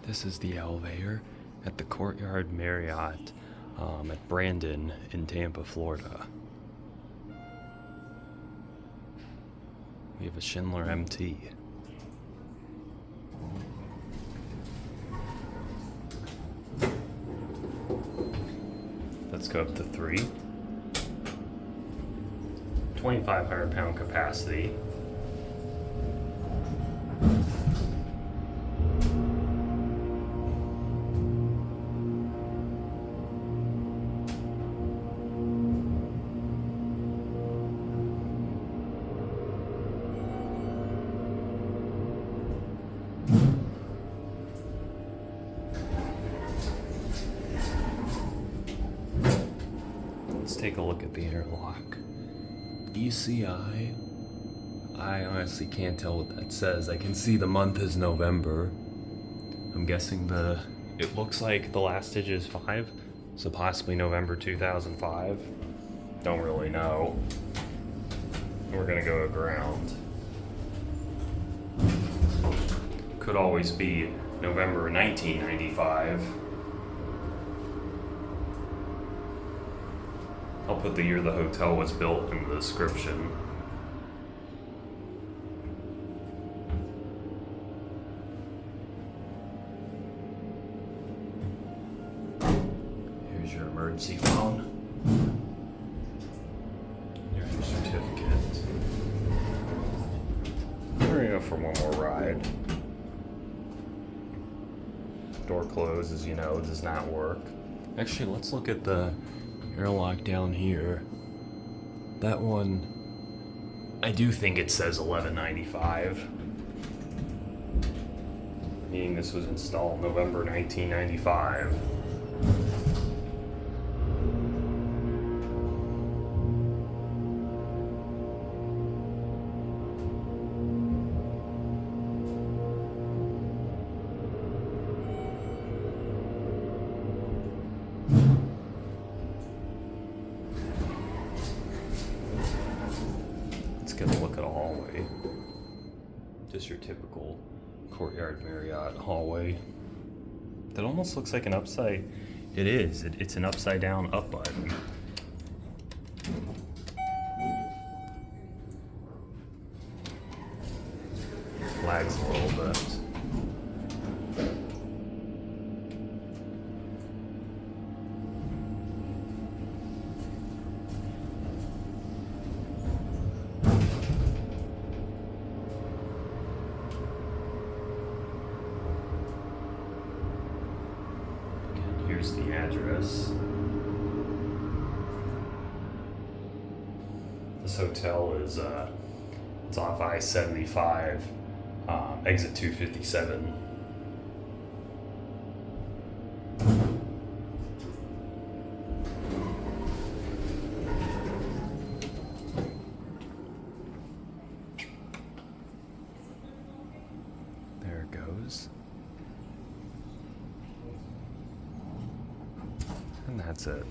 This is the elevator at the Courtyard Marriott at Brandon in Tampa, Florida. We have a Schindler MT. Let's go up to 3. 2,500 pound capacity. Let's take a look at the interlock. ECI. I honestly can't tell what that says. I can see the month is November. I'm guessing it looks like the last digit is 5, so possibly November 2005. Don't really know. We're gonna go to ground. Could always be November 1995. I'll put the year the hotel was built in the description. Here's your emergency phone. Here's your certificate. We're gonna go for one more ride. Door closed, as you know, does not work. Actually, let's look at the airlock down here. That one, I do think it says 1195. Meaning this was installed November 1995. Get a look at a hallway. Just your typical Courtyard Marriott hallway. That almost looks like an upside. It is. It's an upside down up button. Lags a little bit. Here's the address. This hotel is it's off I-75, exit 257. There it goes. And that's it.